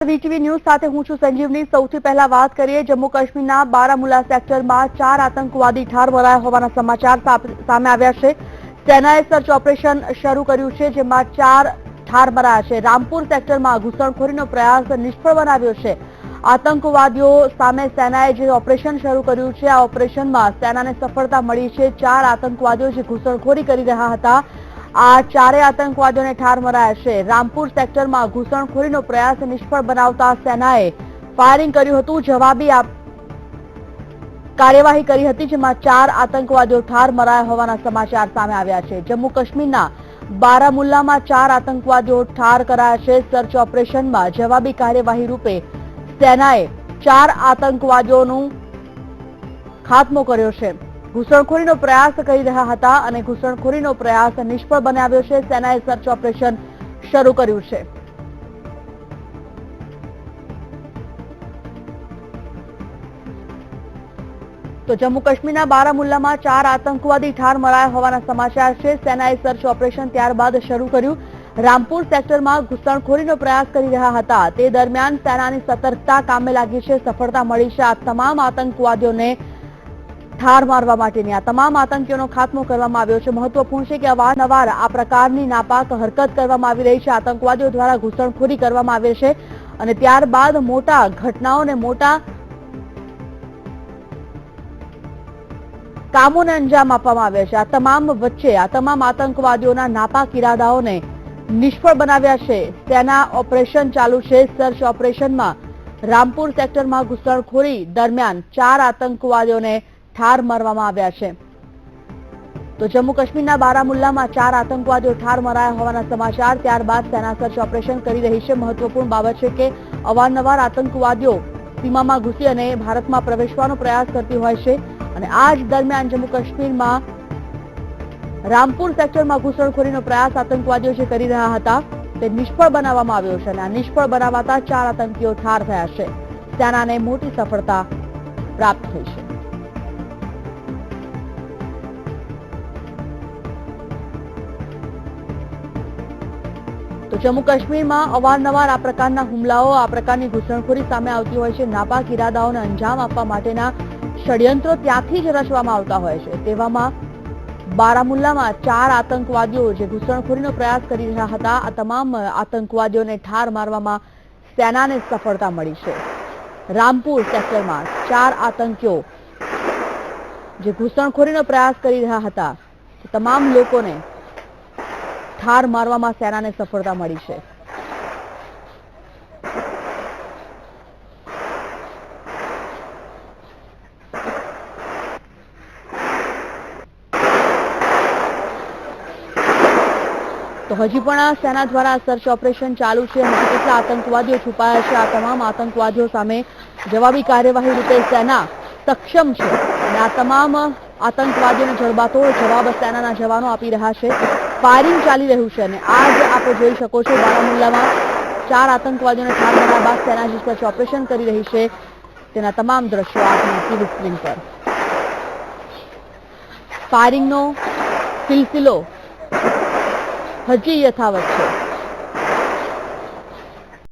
VTV news સાથે હું છું સંજીવની। સૌથી પહેલા વાત કરીએ જમ્મુ કાશ્મીરના બારામુલ્લા સેક્ટરમાં 4 આતંકવાદી ઠાર મરાયા હોવાના સમાચાર સામે આવ્યા છે। સેનાએ સર્ચ ઓપરેશન શરૂ કર્યું છે, જેમાં 4 ઠાર મરાયા છે। રામપુર સેક્ટરમાં ઘૂસણખોરીનો પ્રયાસ નિષ્ફળ બનાવ્યો છે। આતંકવાદીઓ સામે સેનાએ જે ઓપરેશન શરૂ કર્યું છે, આ ઓપરેશનમાં સેનાને સફળતા મળી છે। 4 આતંકવાદીઓ જે ઘૂસણખોરી કરી રહ્યા હતા, આ 4 આતંકવાદીઓને ઠાર મરાયા છે। રામપુર સેક્ટરમાં ઘૂસણખોરીનો પ્રયાસ નિષ્ફળ બનાવતા સેનાએ ફાયરિંગ કર્યું હતું, જવાબી કાર્યવાહી કરી હતી, જેમાં 4 આતંકવાદીઓ ઠાર મરાયા હોવાના સમાચાર સામે આવ્યા છે। જમ્મુ કાશ્મીરના બારામુલ્લામાં 4 આતંકવાદીઓ ઠાર કરાયા છે। સર્ચ ઓપરેશનમાં જવાબી કાર્યવાહી રૂપે સેનાએ 4 આતંકવાદીઓનું ખાત્મો કર્યો છે। ઘૂસણખોરીનો પ્રયાસ કરી રહ્યા હતા અને ઘૂસણખોરીનો પ્રયાસ નિષ્ફળ બનાવ્યો છે। સેનાએ સર્ચ ઓપરેશન શરૂ કર્યું છે। તો જમ્મુ કાશ્મીરના બારામુલ્લામાં 4 આતંકવાદી ઠાર મરાયા હોવાના સમાચાર છે। સેનાએ સર્ચ ઓપરેશન ત્યારબાદ શરૂ કર્યું। રામપુર સેક્ટરમાં ઘૂસણખોરીનો પ્રયાસ કરી રહ્યા હતા, તે દરમિયાન સેનાની સતર્કતા કામે લાગી છે, સફળતા મળી છે। આ તમામ આતંકવાદીઓને ઠાર મારવા માટેની આ તમામ આતંકીઓનો ખાત્મો કરવામાં આવ્યો છે। મહત્વપૂર્ણ છે કે અવારનવાર આ પ્રકારની નાપાક હરકત કરવામાં આવી રહી છે, આતંકવાદીઓ દ્વારા ઘૂસણખોરી કરવામાં આવે છે અને ત્યારબાદ મોટા ઘટનાઓને મોટા કામોને અંજામ આપવામાં આવે છે। આ તમામ વચ્ચે આ તમામ આતંકવાદીઓના નાપાક ઇરાદાઓને નિષ્ફળ બનાવ્યા છે। સેના ઓપરેશન ચાલુ છે। સર્ચ ઓપરેશનમાં રામપુર સેક્ટરમાં ઘૂસણખોરી દરમિયાન 4 આતંકવાદીઓને ઠાર મારવામાં આવ્યા છે। તો જમ્મુ કાશ્મીરના બારામુલ્લામાં 4 આતંકવાદીઓ ઠાર મરાયા હોવાના સમાચાર ત્યારબાદ સેના સર્ચ ઓપરેશન કરી રહી છે। મહત્વપૂર્ણ બાબત છે કે અવારનવાર આતંકવાદીઓ સીમામાં ઘૂસી અને ભારતમાં પ્રવેશવાનો પ્રયાસ કરતી હોય છે અને આ જ દરમિયાન જમ્મુ કાશ્મીરમાં રામપુર સેક્ટરમાં ઘૂસણખોરીનો પ્રયાસ આતંકવાદીઓ જે કરી રહ્યા હતા, તે નિષ્ફળ બનાવવામાં આવ્યો છે અને આ નિષ્ફળ બનાવાતા 4 આતંકીઓ ઠાર થયા છે। સેનાને મોટી સફળતા પ્રાપ્ત થઈ છે। તો જમ્મુ કાશ્મીરમાં અવારનવાર આ પ્રકારના હુમલાઓ, આ પ્રકારની ઘૂસણખોરી સામે આવતી હોય છે। નાપાક ઇરાદાઓને અંજામ આપવા માટેના ષડયંત્રો ત્યાંથી જ રચવામાં આવતા હોય છે। તેવામાં બારામુલ્લામાં 4 આતંકવાદીઓ જે ઘૂસણખોરીનો પ્રયાસ કરી રહ્યા હતા, આ તમામ આતંકવાદીઓને ઠાર મારવામાં સેનાને સફળતા મળી છે। રામપુર સેક્ટરમાં 4 આતંકીઓ જે ઘૂસણખોરીનો પ્રયાસ કરી રહ્યા હતા, તમામ લોકોને ઠાર મારવામાં સેનાને સફળતા મળી છે। તો હજી પણ સેના દ્વારા સર્ચ ઓપરેશન ચાલુ છે। હજી કેટલા આતંકવાદીઓ છુપાયા છે, આ તમામ આતંકવાદીઓ સામે જવાબી કાર્યવાહી રૂપે સેના સક્ષમ છે અને આ તમામ આતંકવાદીઓને જડબાતોડ જવાબ સેનાના જવાનો આપી રહ્યા છે। ફાયરિંગ ચાલી રહ્યું છે અને આ જ આપ જોઈ શકો છો, બારામુલ્લામાં 4 આતંકવાદીઓને ઠાર મરાયા બાદ સેના જે સર્ચ ઓપરેશન કરી રહી છે, તેના તમામ દ્રશ્યો આપની ટીવી સ્ક્રીન પર। ફાયરિંગનો સિલસિલો હજી યથાવત છે।